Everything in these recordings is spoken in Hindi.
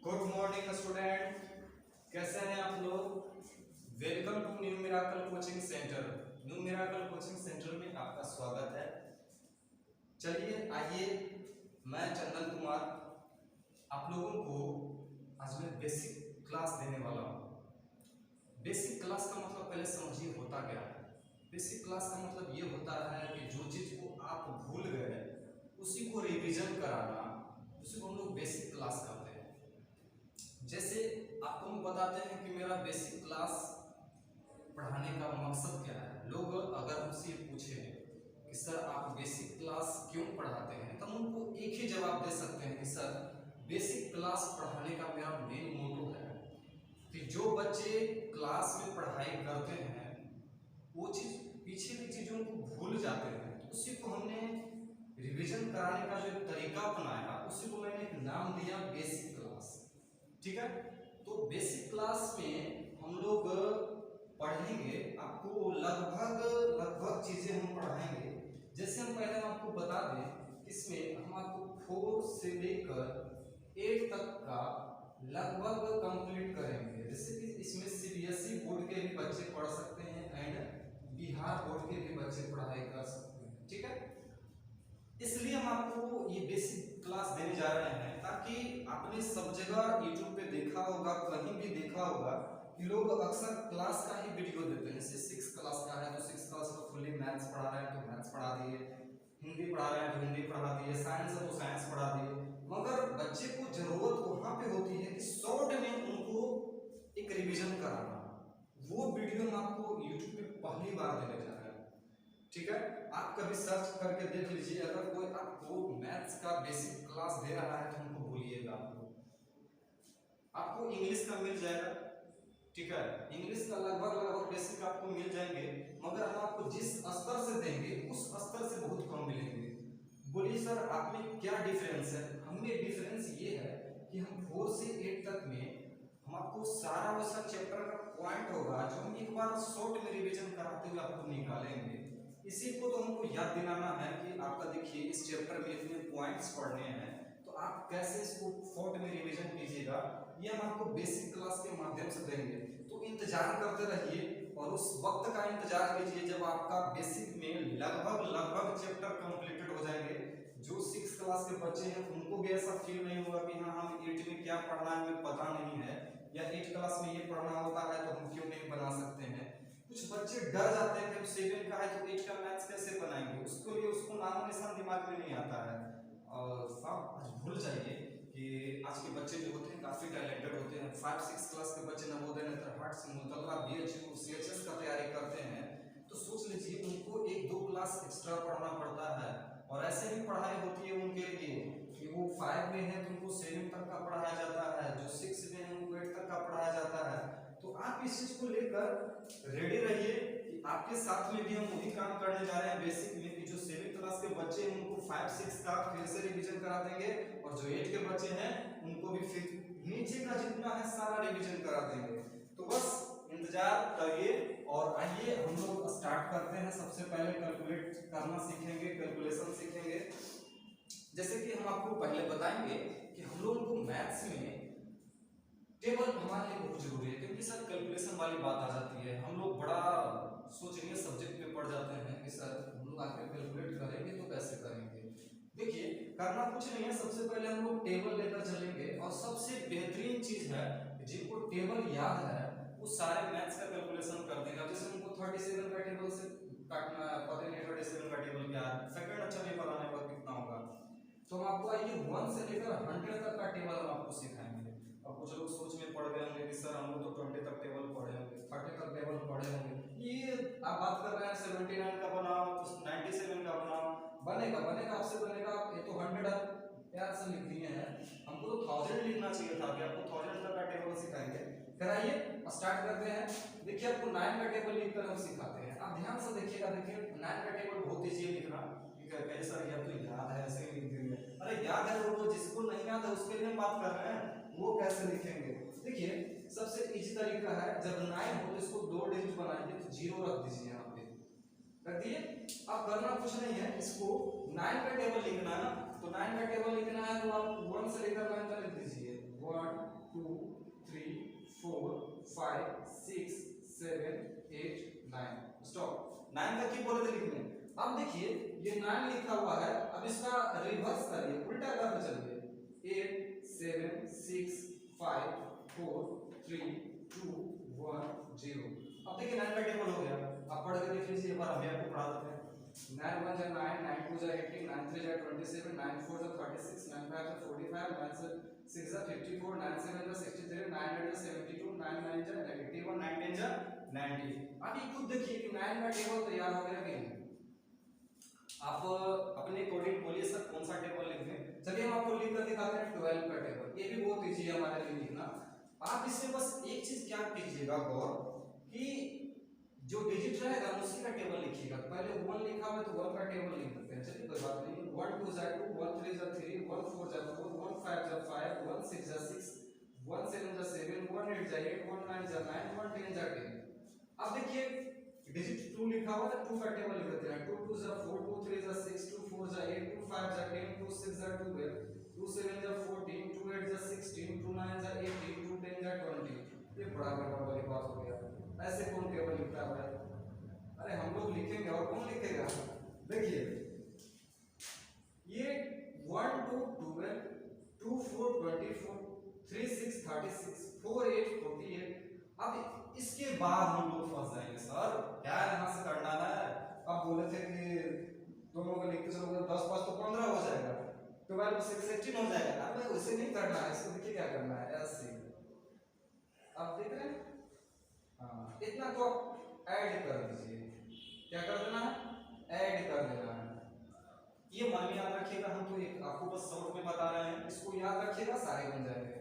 गुड मॉर्निंग स्टूडेंट, कैसे हैं आप लोग। Welcome to new miracle coaching centre. New miracle coaching centre में आपका स्वागत है। चलिए आइए, मैं चंदन कुमार आप लोगों को आज मैं बेसिक क्लास देने वाला हूँ। बेसिक क्लास का मतलब पहले समझिए होता क्या है। बेसिक क्लास का मतलब ये होता है कि जो चीज़ को आप भूल गए उसी को रिवीजन कराना, उसी को हम लोग बेसिक क्लास कहते हैं। जैसे आपको हम बताते हैं कि मेरा बेसिक क्लास पढ़ाने का मकसद क्या है। लोग अगर हमसे पूछे कि सर आप बेसिक क्लास क्यों पढ़ाते हैं, तो हम उनको एक ही जवाब दे सकते हैं कि सर बेसिक क्लास पढ़ाने का मेरा मेन मोटो है कि जो बच्चे क्लास में पढ़ाई करते हैं वो चीज़ पीछे की चीज़ों को भूल जाते हैं, तो उसी को हमने रिवीजन कराने का जो तरीका अपनाया उसी को मैंने एक नाम दिया बेसिक क्लास। ठीक है, तो बेसिक क्लास में हम लोग पढ़ेंगे, आपको लगभग चीजें हम पढ़ाएंगे। जैसे हम पहले आपको बता दें, इसमें हम आपको 4 से लेकर 8 तक का लगभग कंप्लीट करेंगे। जैसे कि इसमें सीबीएसई बोर्ड के भी बच्चे पढ़ सकते हैं एंड बिहार बोर्ड के भी बच्चे पढ़ाई कर सकते हैं। ठीक है, इसलिए हम आपको ये बेसिक क्लास देने जा रहे हैं ताकि आपने सब जगह यूट्यूब पे देखा होगा, कहीं भी देखा होगा कि लोग अक्सर क्लास का ही वीडियो देते हैं। जैसे 6 क्लास का है तो 6 क्लास का फुल्ली मैथ्स पढ़ा रहे हैं तो मैथ्स पढ़ा दिए, हिंदी पढ़ा रहे हैं तो हिंदी पढ़ा दिए, साइंस है तो साइंस पढ़ा दिए। मगर बच्चे को जरूरत वहां पे होती है कि शॉर्ट में उनको एक रिविजन कराना। वो वीडियो हम आपको यूट्यूब पे पहली बार देने जा रहे हैं। ठीक है, आप कभी सर्च करके देख लीजिए, अगर कोई आपको मैथ्स का बेसिक क्लास दे रहा है तो हमको बोलिएगा। आपको इंग्लिश का मिल जाएगा। ठीक है, इंग्लिश का लगभग बेसिक आपको मिल जाएंगे, मगर हम आपको जिस स्तर से देंगे उस स्तर से बहुत कम मिलेंगे। बोलिए सर आप में क्या डिफरेंस है। हमें डिफरेंस ये है कि हम 4 से 8 तक में हम आपको सारा वैसा चैप्टर का पॉइंट होगा जो हम एक बार शॉर्ट में रिवीजन कराते हुए आपको निकालेंगे। इसी को तो हमको याद दिलाना है कि आपका देखिए इस चैप्टर में इतने पॉइंट्स पढ़ने हैं, तो आप कैसे इसको शॉर्ट में रिवीजन कीजिएगा, ये हम आपको बेसिक क्लास के माध्यम से देंगे। तो इंतजार करते रहिए और उस वक्त का इंतजार कीजिए जब आपका बेसिक में लगभग चैप्टर कंप्लीटेड हो जाएंगे। जो 6 क्लास के बच्चे हैं उनको भी ऐसा फील नहीं होगा कि हाँ हम 8 में क्या पढ़ना है हमें पता नहीं है, या 8 क्लास में ये पढ़ना होता है तो हम क्यों नहीं बना सकते हैं। कुछ बच्चे डर जाते हैं कि हम 7 का है तो 8 का मैथ्स कैसे बनाएंगे, उसके लिए उसको नाम निशान दिमाग में नहीं आता है। और आप आज भूल जाइए कि आज के बच्चे जो होते हैं काफी टैलेंटेड होते हैं। 5-6 क्लास के बच्चे नवोदय नेत्रहाट से मुतल्ला बीएचयू सीएचएस का तैयारी करते हैं, तो सोच लीजिए उनको 1-2 क्लास एक्स्ट्रा पढ़ना पड़ता है। और ऐसे ही पढ़ाई होती है उनके लिए कि वो 5 में है तो उनको 7 तक का पढ़ाया जाता है, जो 6 में है उनको 8 तक का पढ़ाया जाता है। तो आप इस चीज को लेकर रेडी रहिए कि आपके साथ में भी हम वही काम करने जा रहे हैं बेसिक में, कि जो 7 क्लास के बच्चे हैं उनको 5-6 का फिर से रिवीजन करा देंगे, और जो 8 के बच्चे हैं उनको भी फिर नीचे का जितना है सारा रिवीजन करा देंगे। तो बस इंतजार करिए और आइए हम लोग स्टार्ट करते हैं। सबसे पहले कैलकुलेट करना सीखेंगे, कैलकुलेशन सीखेंगे। जैसे कि हम आपको पहले बताएंगे कि हम लोगों को मैथ्स में टेबल हमारे लिए बहुत जरूरी है, क्योंकि सर कैलकुलेशन वाली बात आ जाती है। हम लोग बड़ा सोचनीय सब्जेक्ट पे पढ़ जाते हैं कि सर हम लोग आकर कैलकुलेट करेंगे तो कैसे करेंगे। देखिए करना कुछ नहीं है, सबसे पहले हम लोग टेबल लेकर चलेंगे, और सबसे बेहतरीन चीज है जिनको टेबल याद है वो सारे मैथ्स का कैलकुलेशन कर देगा। जैसे उनको 37 का टेबल से काटना पता नहीं 37 का टेबल क्या है, सेकंड अच्छा नहीं पता नहीं कितना होगा। तो हम आपको आइए 1 से लेकर 100 तक का टेबल हम आपको सिखाएंगे। अब कुछ लोग सोच में पढ़ गए होंगे कि सर हम लोग तो 20 तक टेबल पढ़े होंगे, 30 तक टेबल पढ़े होंगे, ये आप बात कर रहे हैं 79 का बनाओ तो 97 का बनाओ, बनेगा आपसे बनेगा। ये तो 100 प्यार से लिख दिए हैं, हमको तो 1000 लिखना चाहिए था। कि आपको 1000 तक का टेबल सिखाएंगे। कराइए स्टार्ट करते हैं। देखिए आपको 9 का टेबल लिखकर हम सिखाते हैं, आप ध्यान से देखिएगा। देखिए 9 का टेबल बहुत ईजी लिखना, कहे सर यह तो याद है ऐसे ही लिख देंगे। अरे याद है वो, जिसको नहीं याद है उसके लिए हम बात कर रहे हैं, वो कैसे लिखेंगे। देखिए सबसे इजी तरीका है, जब 9 हो तो इसको 2 डिजिट बनाएंगे तो 0 रख दीजिए, यहाँ पे रख दिए। अब करना कुछ नहीं है, इसको 9 का टेबल लिखना है ना, तो 9 का टेबल लिखना है तो आप 1 से लेकर 9 तक लिख दीजिए। 1 2 3 4 5 6 7 8 9। स्टॉप। 9 तक ही बोले थे लिखने। अब देखिए ये 9 लिखा हुआ है, अब इसका रिवर्स करिए, उल्टा करके चलिए। 8 7 6 5 4 3 2 1 0। अब देखिए 9 का टेबल हो गया। अब पढ़ के देख लीजिए, एक बार हम आपको पढ़ा देते हैं। 9 1 जा 9, 9 2 जा 18, 9 3 जा 27, 9 4 जा 36, 9 5 जा 45, 9 6 जा 54, 9 7 जा 63, 9 8 जा 72, 9 9 जा 81, 9 10 जा 90। अब ये खुद देखिए कि 9 का टेबल तैयार हो गया कि नहीं। आप अपने अकॉर्डिंग बोलिए सर कौन सा टेबल लिख दें। चलिए हम आपको लिख कर दिखाते हैं 12 का टेबल। ये भी बहुत इजी है हमारे लिए लिखना। आप इससे बस एक चीज क्या कीजिएगा गौर, कि जो डिजिट रहेगा उसी का टेबल लिखिएगा। पहले 1 लिखा हुआ है तो 1 का टेबल लिख देते हैं। चलिए कोई बात नहीं। 1 2 जा 2, 1 3 जा 3, 1 4 जा 4, 1 5 जा 5, 1 6 जा 6, 1 7 जा 7, 1 8 जा 8, 1 9 जा 9, 1 10 जा 10। अब देखिए डिजिट 2 लिखा हुआ है, 2 का टेबल लिख देते हैं। 2 2 जा 4, 2 3 जा 6, 2 4 जा 8, 2 5 जा 10, 2 6 जा 12, 2 7 जा 14, 2 8 जा 16, 2 9 जा 18, 2 10 जा 20। ये बड़ा गड़बड़ वाली बात हो गया। ऐसे कौन टेबल लिखता है? अरे हम लोग लिखेंगे और कौन लिखेगा? देखिए ये 1 2 12, 2 4 24, 3 6 36, 4 8 48। अब इसके बाद हम लोग फंस जाएंगे सर, क्या यहाँ से करना है। अब बोले थे कि दोनों को लिखते चलोगे 10 5 तो 15 हो जाएगा, 12 6 18 हो जाएगा। अब उसे नहीं करना है, इसको देखिए क्या करना है ऐसे। अब देख रहे हैं, हाँ इतना तो ऐड कर दीजिए। क्या कर देना है? ऐड कर देना है। ये मन में याद रखिएगा, हम तो एक आपको बस शॉर्ट में बता रहे हैं, इसको याद रखिएगा सारे बन जाएंगे।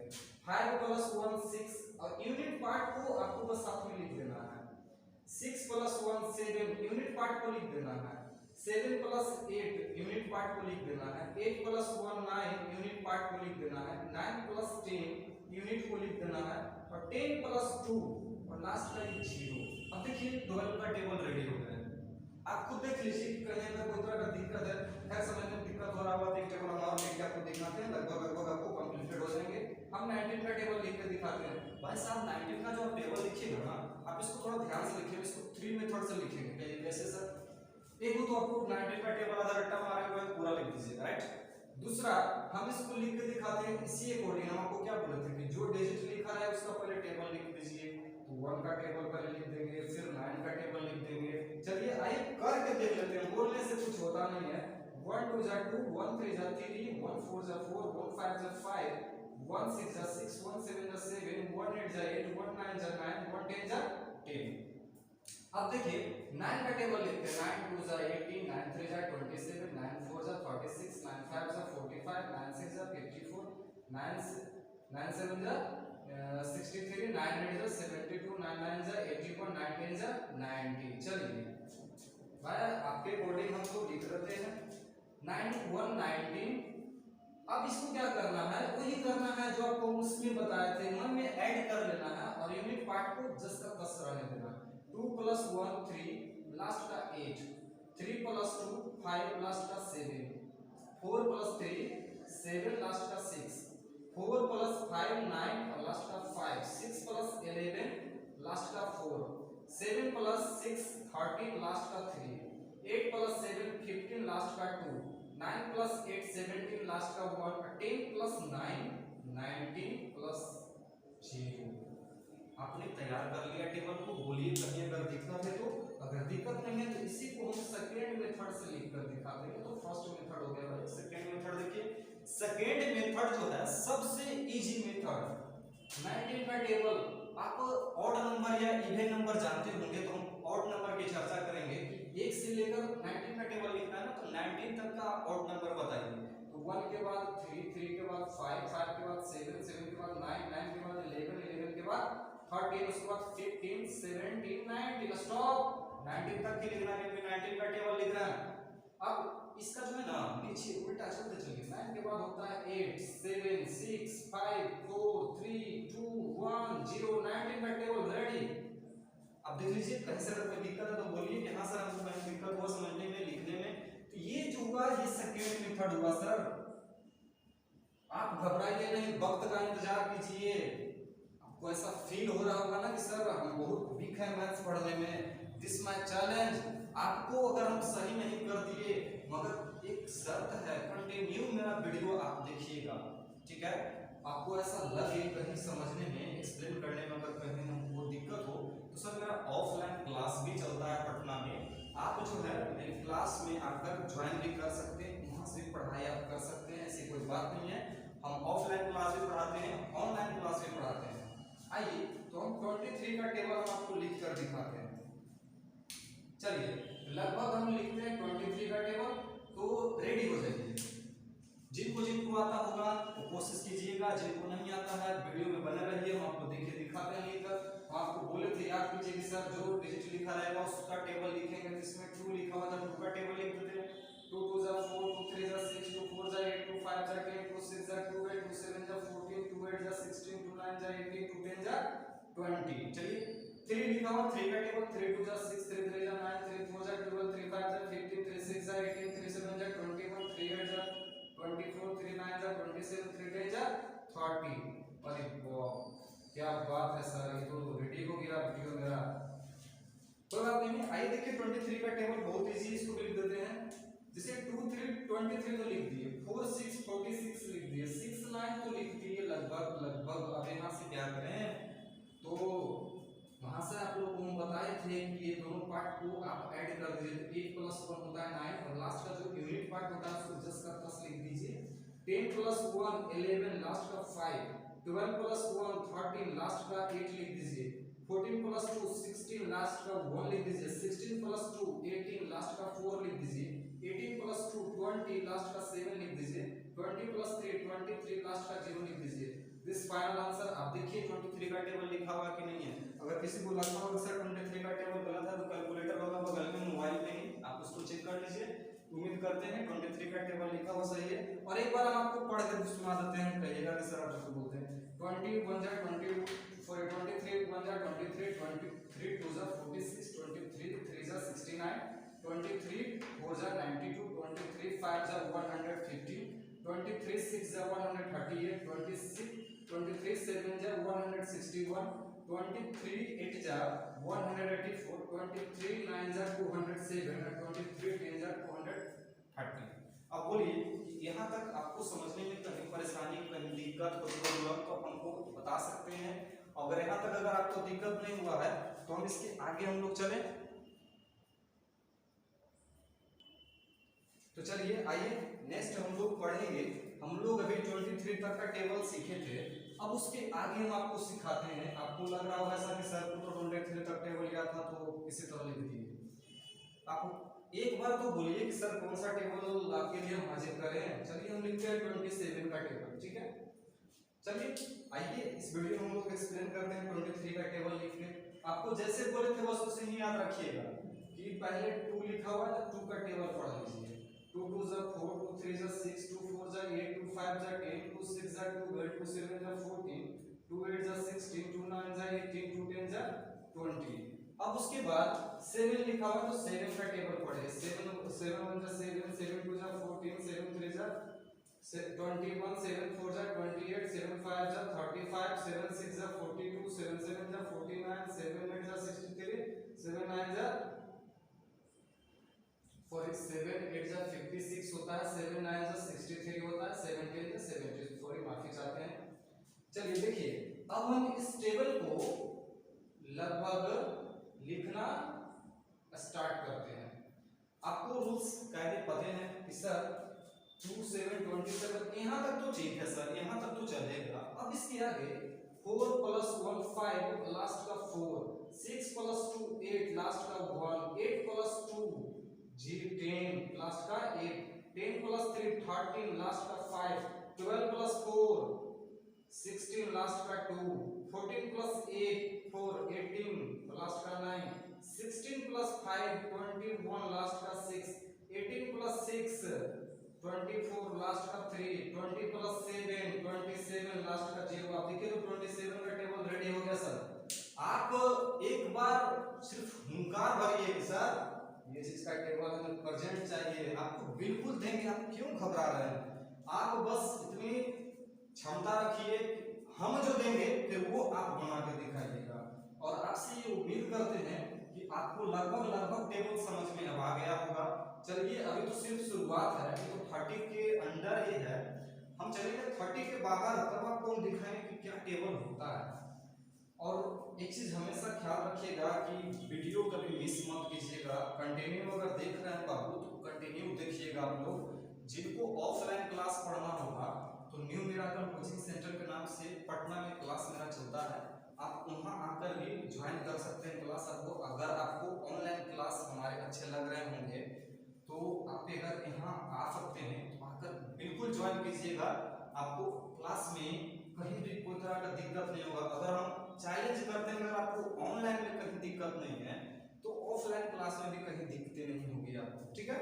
5 + 1 6, और यूनिट पार्ट को आपको बस साथ में लिख देना है। 6 + 1 7, यूनिट पार्ट को लिख देना है। 7 + 8 यूनिट पार्ट को लिख देना है। 8 + 1 9 यूनिट पार्ट को लिख देना है। 9 + 10 यूनिट को लिख देना है। और 10 + 2 और लास्ट का 0। अब देखिए 12 का टेबल रेडी हो गया है। आप खुद देख लीजिए कि कहीं अगर कोई तरह का दिक्कत है, खैर समझ में दिक्कत हो रहा होगा तो एक टेबल हमारा लेके आपको दिखाते हैं, लगभग आपको कंप्लीटेड हो जाएंगे। हम 19 का टेबल लिख के दिखाते हैं। भाई साहब 19 का जो आप टेबल लिखिएगा ना, आप इसको थोड़ा ध्यान से लिखिए, इसको 3 मेथड से लिखेंगे। कैसे सर? एक तो आपको 19 का टेबल आधा रट्टा मारे हुए पूरा लिख दीजिए, राइट। दूसरा हम इसको लिख के दिखाते हैं इसी अकॉर्डिंग। हम आपको क्या बोले थे कि जो डिजिट लिखा है उसका पहले टेबल लिख दीजिए। तो 1 का टेबल पहले लिख देंगे, फिर 9 का टेबल लिख देंगे। चलिए आइए करके देख लेते हैं, बोलने से कुछ होता नहीं है। 1 2 जा 2, 1 3 जा 3, 1 4 जा 4, 1 5 जा 5, 1 6 जा 6, 1 7 जा 7, 1 8 जा 8, 1 9 जा 9, 1 10 जा 10। अब देखिए 9 का टेबल लिखते हैं। 9 2 जा 18, 9 3 जा 27, 9 4 जा 36, 9 5 जा 45, 9 6 जा 54, 9 7 जा 63, 9 8 जा 72, 9 9 जा 81, 9 10 जा 90। चलिए भाई आपके अकॉर्डिंग हम तो लिख देते हैं 91 19। अब इसको क्या करना है? वही करना है जो आपको उसमें बताए थे, मन में ऐड कर लेना है और यूनिट पार्ट को जस का तस रहने देना। 2 + 1 3, लास्ट का 8, 3 + 2 5, लास्ट का 7, 4 + 3 7, लास्ट का 6, 4 + 5 9 और लास्ट का 5, 6 + 11 लास्ट का 4, 7 + 6 13 लास्ट का 3, 8 + 7 15 लास्ट का 2, 9 + 8 17 लास्ट का 1, 10 + 9 19 + 0। आपने तैयार कर लिया टेबल को। बोलिए कहीं अगर दिक्कत है तो, अगर दिक्कत नहीं है तो इसी को हम सेकेंड मेथड से लिख कर दिखा देंगे। तो फर्स्ट मेथड हो गया भाई, सेकेंड मेथड देखिए। सेकेंड मेथड जो है सबसे इजी मेथड। 19 का टेबल आप ऑड नंबर या इवन नंबर जानते होंगे, तो हम ऑड नंबर की चर्चा करेंगे कि 1 से लेकर 19 का टेबल लिखना है ना, तो 19 तक का ऑड नंबर बताइए। तो 1 के बाद 3, 3 के बाद 5, 5 के बाद 7, 7 के बाद 9, 9 के बाद 11, 11 के बाद 13, उसके बाद 15 17 19। स्टॉप। 19 तक की लिखना है, 19 का टेबल लिख रहा है। अब इसका जो है ना नीचे उल्टा चलते चलिए। 9 के बाद होता है 8 7 6 5 4 3 2 1 0। 19 का टेबल रेडी। अब देख लीजिए कहीं से अगर कोई दिक्कत है तो बोलिए कि हाँ सर हमको कहीं दिक्कत हुआ समझने में लिखने में। तो ये जो हुआ ये सेकेंड मेथड हुआ सर। आप आप घबराइए नहीं, वक्त का इंतजार कीजिए। आपको ऐसा फील हो रहा होगा ना कि सर हम बहुत वीक है मैथ्स पढ़ने में, दिस माय चैलेंज। आपको अगर हम सही नहीं कर दिए, मगर एक शर्त है, कंटिन्यू मेरा वीडियो आप देखिएगा, ठीक है। आपको ऐसा लगे कहीं समझने में, एक्सप्लेन करने में अगर कहीं हमको दिक्कत हो, तो सर मेरा ऑफलाइन क्लास भी चलता है पटना में। आप जो है मेरी क्लास में आकर ज्वाइन भी कर सकते हैं, वहाँ से पढ़ाई आप कर सकते हैं, ऐसी कोई बात नहीं है। हम ऑफलाइन क्लास भी पढ़ाते हैं, ऑनलाइन क्लास भी पढ़ाते हैं। आइए तो हम 23 का टेबल हम आपको लिख कर दिखाते हैं। चलिए लगभग हम लिखते हैं 23 का टेबल, तो रेडी हो जाइए। जिनको जिनको आता होगा वो कोशिश कीजिएगा, जिनको नहीं आता है वीडियो में बने रहिए, हम आपको देखिए दिखाते हैं लेकर। हम आपको बोले थे याद कीजिए कि सर जो डिजिट लिखा रहेगा उसका टेबल लिखेंगे, जिसमें 2 लिखा हुआ था 2 का टेबल लिख देते हैं। 2 2 जा 4, 2 3 जा 6, 2 4 जा 8, 2 5 जा 10, 2 6 जा 12, 2 7 जा 14, 2 8 जा 16, 2 9 जा 18, 2 10 जा 20। चलिए 3 लिखा हुआ 3 का टेबल, 3 2 जा 6, 3 3 जा 9, 3 4 जा 12, 3 5 जा 15, 3 6 जा 18, 3 7 जा 21, 3 8 जा 24, 3 9 जा 27, 3 10 जा 30। अरे वाह क्या बात है सर, ये तो रेडी हो गया वीडियो मेरा। कोई बात नहीं, आइए देखिए 23 का टेबल बहुत इजी, इसको भी लिख देते हैं। जैसे 2 3 23 तो लिख दिए, 4 6 46 लिख दिए, 6 9 तो लिख दिए लगभग लगभग। अब यहाँ से क्या करें, तो वहां से आप लोगों को हम बताए थे कि ये दोनों पार्ट को आप ऐड कर दीजिए, तो 8 + 1 होता है 9, और लास्ट का जो यूनिट पार्ट होता है उसको जस्ट का प्लस लिख दीजिए। 10 + 1 11, लास्ट का 5, 12 + 1 13, लास्ट का 8 लिख दीजिए। 14 + 2 16, लास्ट का 1 लिख दीजिए। 16 + 2 18, लास्ट का 4 लिख दीजिए। 18 + 2 20, लास्ट का 7 लिख दीजिए। 20 + 3 23, लास्ट का 0 लिख दीजिए। This final answer. आप देखिए 23 का टेबल लिखा हुआ कि नहीं है। अगर किसी को लगता हो सर 23 का टेबल गलत है, तो कैलकुलेटर होगा बगल में मोबाइल में ही, आप उसको चेक कर लीजिए। उम्मीद करते हैं 23 का टेबल लिखा हुआ सही है। और एक बार हम आपको पढ़ कर सुना देते हैं, कहिएगा कि सर आप इसको बोलते हैं। 21 जा 22, सॉरी 23 1 जा 23, 23 2 जा 46, 23 3 जा 69, 23 4 जा 92, 23 5 जा 150, 23 6 जा 138, 23 7 जा 161, 23 8 जा 184, 23 9 जा 207, 23 10 जा 230। अब बोलिए यहाँ तक आपको समझने में कहीं परेशानी, कहीं दिक्कत हो तो हमको बता सकते हैं। अगर यहाँ तक अगर आपको दिक्कत नहीं हुआ है तो हम इसके आगे हम लोग चलें। तो चलिए आइए नेक्स्ट हम लोग पढ़ेंगे। हम लोग अभी 23 तक का टेबल सीखे थे, अब उसके आगे हम आपको सिखाते हैं। आपको लग रहा होगा ऐसा कि सर को तो 23 तक टेबल याद था तो इसी तरह लिख दिए। आप एक बार तो बोलिए कि सर कौन सा टेबल आपके लिए हम हाजिर करें। चलिए हम लिखते हैं 27 का टेबल, ठीक है। चलिए आइए इस वीडियो में हम लोग एक्सप्लेन करते हैं 23 का टेबल लिख के। आपको जैसे बोले थे बस उसे ही याद रखिएगा कि पहले 2 लिखा हुआ है तो 2 का टेबल पढ़ लीजिए। 2 2 जा 4, 2 3 जा 6, 2 4 जा 8, 2 5 जा 10, 2 6 जा 12, 2 7 जा 14, 2 8 जा 16, 2 9 जा 18, 2 10 जा 20। अब उसके बाद 7 लिखा हुआ तो 7 का टेबल पढ़िए। 7 7 1 जा 7, 7 2 जा 14, 7 3 जा 21, 7 4 जा 28, 7 5 जा 35, 7 6 जा 42, 7 7 जा 49, 7 8 जा 63, 7 9 जा 7 8 जा 56 होता है, 7 9 जा 63 होता है, 7 10 जा 70। सॉरी माफी चाहते हैं। चलिए देखिए अब हम इस टेबल को लगभग लिखना स्टार्ट करते हैं। आपको रूल्स कायदे पते हैं कि सर 2 7 27 यहाँ तक तो ठीक है सर, यहाँ तक तो चलेगा। अब इसके आगे 4 + 1 5, लास्ट का 4, 6 + 2 8, लास्ट का 1, 8 + 2 10, लास्ट का 8, 10 + 3 13, लास्ट का 5, 12 + 4 16, लास्ट का 2, 14 + 8 4 18, लास्ट का 9, 16 + 5 21, लास्ट का 6, 18 + 6 24, लास्ट का 3, 20 + 7 27, लास्ट का 0। आप देखिए तो 27 का टेबल रेडी हो गया सर। आप एक बार सिर्फ हुंकार भरिए कि सर ये चीज का टेबल हमें प्रेजेंट चाहिए, आपको बिल्कुल देंगे। आप क्यों घबरा रहे हैं, आप बस इतनी क्षमता रखिए, हम जो देंगे फिर वो आप बना के दिखाइएगा। और आपसे ये उम्मीद करते हैं कि आपको लगभग लगभग टेबल समझ में अब आ गया होगा। चलिए अभी तो सिर्फ शुरुआत है, तो 30 के अंडर ही है, हम चलेंगे 30 के बाहर, तब आपको हम दिखाएंगे कि क्या टेबल होता है। और एक चीज हमेशा ख्याल रखिएगा कि वीडियो कभी मिस मत कीजिएगा, कंटिन्यू अगर देख रहे हैं बाबू तो कंटिन्यू देखिएगा। आप लोग जिनको ऑफलाइन क्लास पढ़ना होगा तो न्यू मिराकल कोचिंग सेंटर के नाम से पटना में क्लास मेरा चलता है, आप वहां आकर भी ज्वाइन कर सकते हैं क्लास। आपको अगर आपको ऑनलाइन क्लास हमारे अच्छे लग रहे होंगे तो आप अगर यहाँ आ सकते हैं तो आकर बिल्कुल ज्वाइन कीजिएगा। आपको क्लास में कहीं भी कोई तरह का दिक्कत नहीं होगा। अगर हम चैलेंज करते हैं अगर आपको ऑनलाइन में कहीं दिक्कत नहीं है तो ऑफलाइन क्लास में भी कहीं दिक्कतें नहीं होगी आपको, ठीक है।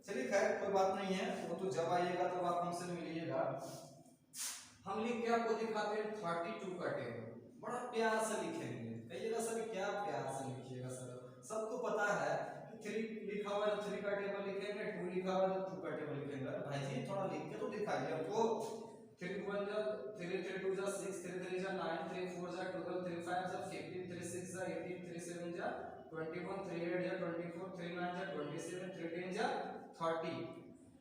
चलिए खैर कोई बात नहीं है, वो तो जब आइएगा तब आप हमसे मिलिएगा। हम लिख के आपको दिखाते हैं 32 का टेबल, बड़ा प्यार से लिखेंगे। कहिएगा सर क्या प्यार से लिखिएगा सर, सबको पता है कि 3 लिखा हुआ है तो 3 का टेबल लिखेंगे, 2 लिखा हुआ है तो 2 का टेबल लिखेंगे। भाई जी थोड़ा लिख के तो दिखाइए हमको। 3 1 जा 3 3 2 जा 6 3 3 जा 9 3 4 जा 12 3 5 जा 15 3 6 जा 18 3 7 जा 21 3 8 जा 24 3 9 जा 27 3 10 जा 30।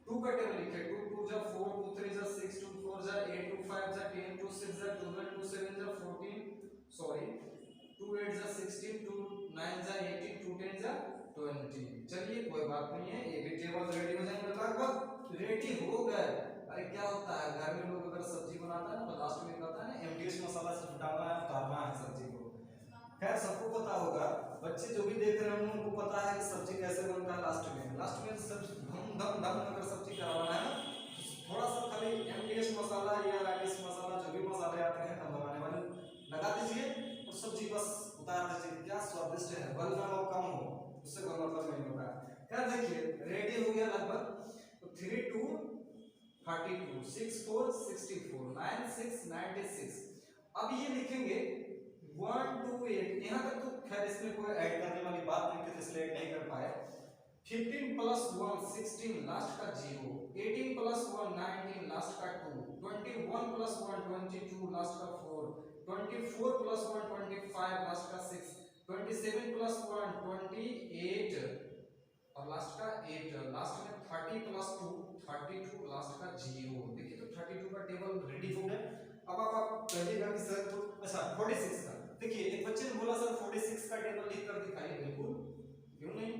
2 का टेबल लिखे 2 2 जा 4 2 3 जा 6 2 4 जा 8 2 5 जा 10 2 6 जा 12 2 7 जा 14 सॉरी 2 8 जा 16 2 9 जा 18 2 10 जा 20। चलिए कोई बात नहीं है, ये भी टेबल रेडी हो जाएंगे, लगभग रेडी हो गए। अरे क्या होता है घर में लोग अगर सब्जी बनाता है ना तो लास्ट में कहता है ना एमडीएच मसाला सिर्फ डालना है, उतारना है सब्जी को। खैर सबको पता होगा, बच्चे जो भी देख रहे होंगे उनको पता है कि सब्जी कैसे बनता है। लास्ट में सब धम धम अगर सब्जी करवाना है तो थोड़ा सा खाली एमडीएच मसाला या राइस मसाला जो भी मसाले आते हैं कम बनाने वाले लगा दीजिए और सब्जी बस उतार दीजिए। क्या स्वादिष्ट है, बल ना हो कम हो उससे कोई मतलब नहीं होगा। क्या देखिए रेडी हो गया लगभग। तो 3 2 32 6 4 64 9 6 96। अब ये लिखेंगे 1 2 8, यहाँ तक तो खैर इसमें कोई ऐड करने वाली बात नहीं थी इसलिए नहीं कर पाए। 15 प्लस 1 16 लास्ट का 0, 18 प्लस 1 19 लास्ट का 2, 21 प्लस 1 22 लास्ट का 4, 24 प्लस 1 25 लास्ट का 6, 27 प्लस 1 28 और लास्ट का 8, लास्ट में 30 प्लस 2 32 लास्ट का 0। देखिए तो 32 का टेबल रेडी हो गया। अब आप कहिएगा कि सर तो अच्छा 46 का, देखिए एक बच्चे ने बोला सर 46 का टेबल लिख कर दिखाइए। बिल्कुल क्यों नहीं,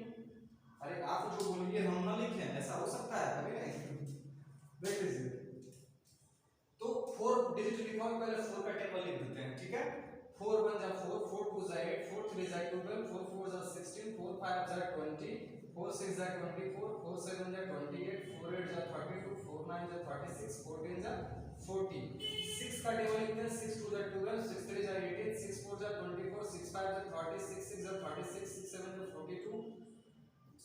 अरे आप जो बोलिए हम ना लिखें, ऐसा हो सकता है कभी नहीं। देख लीजिए तो 4 डिजिट लिखा हुआ, पहले 4 का टेबल लिख देते हैं, ठीक है। 4 1 जा 4 4 2 जा 8 4 3 जा 12 4 4 जा 16 4 5 जा 20 4 6 जा 24 4 7 जा 28 4 8 जा 32 4 9 जा 36 4 10 जा 40। 6 का टेबल लिखते हैं 6 2 जा 12 6 3 जा 18 6 4 जा 24 6 5 जा 30 6 6 जा 36 6 7 जा 42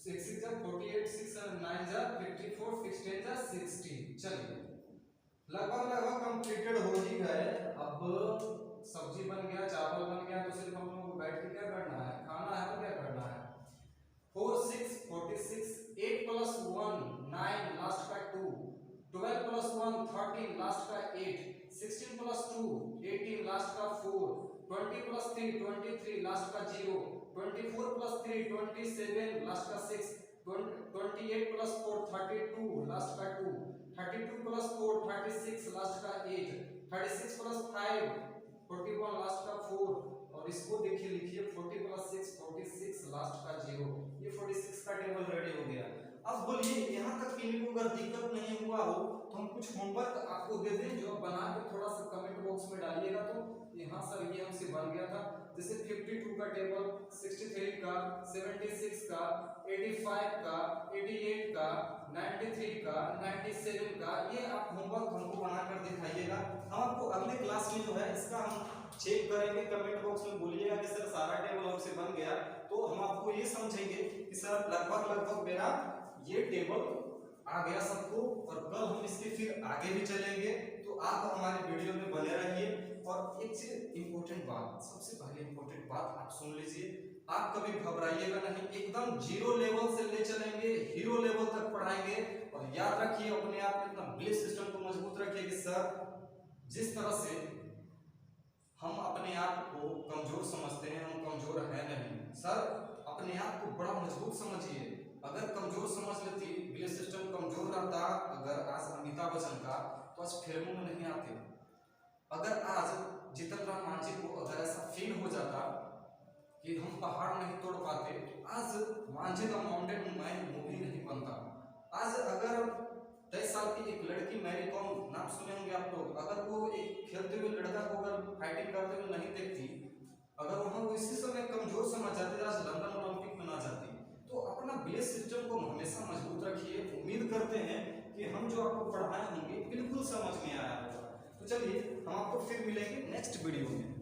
6 6 जा 48 6 7 9 जा 54 6 10 जा 60। चलिए लगभग कंप्लीटेड हो ही गए। अब सब्जी बन गया, चावल बन गया, तो सिर्फ हम लोगों को बैठ के क्या करना है, खाना है। तो क्या करना है 4 6 46 8 प्लस 1 9 लास्ट का 2, 12 प्लस 1 13 लास्ट का 8, 16 प्लस 2 18 लास्ट का 4, 20 प्लस 3 23 लास्ट का 0, 24 प्लस 3 27 लास्ट का 6, 28 प्लस 4 32 लास्ट का 2, 32 प्लस 4 36 लास्ट का 8, 36 प्लस 5 41 लास्ट का 4 और इसको देखिए लिखिए 40 प्लस 6 46 लास्ट का 0। ये 46 का टेबल रेडी हो गया। अब बोलिए यहाँ तक कि इनको अगर दिक्कत नहीं हुआ हो तो हम कुछ होमवर्क आपको दे दें जो बना के थोड़ा सा कमेंट बॉक्स में डालिएगा। तो यहाँ सर ये हमसे बन गया था, जैसे 52 का टेबल, 63 का, 76 का, 85 का, 88 का, 93 का, 97 का, ये आप होमवर्क हमको बनाकर दिखाइएगा। हम आपको अगले क्लास में जो है इसका हम चेक करेंगे, कमेंट बॉक्स में बोलिएगा कि सर सारा टेबल हमसे बन गया, तो हम आपको ये समझेंगे कि सर लगभग मेरा ये टेबल आ गया सबको, और कल हम इसके फिर आगे भी चलेंगे। तो आप हमारे वीडियो में बने रहिए। और एक चीज इंपॉर्टेंट बात, सबसे पहले इंपॉर्टेंट बात आप सुन लीजिए, आप कभी घबराइएगा नहीं, एकदम 0 लेवल से ले चलेंगे, हीरो लेवल तक पढ़ाएंगे। और याद रखिए अपने आप में इतना बिलीफ सिस्टम को मजबूत रखिए कि सर जिस तरह से हम अपने आप को कमजोर समझते हैं, हम कमजोर है नहीं सर। अपने आप को बड़ा मजबूत समझिए। अगर कमजोर समझ लेती, बिलीफ सिस्टम कमजोर रहता अगर आज अमिताभ बच्चन का, तो आज फिल्मों में नहीं आते। अगर आज जीतन राम मांझी को अगर ऐसा फील हो जाता कि हम पहाड़ नहीं तोड़ पाते, तो आज Manjhi the mountain man movie नहीं बनता। आज अगर 23 साल की एक लड़की मैरी कॉम, नाम सुने होंगे आप लोग, अगर वो एक खेलते हुए लड़का को अगर फाइटिंग करते हुए नहीं देखती, अगर वहां वो इसी समय कमजोर समझ जाती, आज लंदन ओलंपिक में ना जाती। तो अपना बेस सिस्टम को हमेशा मजबूत रखिए। उम्मीद करते हैं कि हम जो आपको पढ़ाए होंगे बिल्कुल समझ में आया होगा। तो चलिए हम आपको फिर मिलेंगे नेक्स्ट वीडियो में।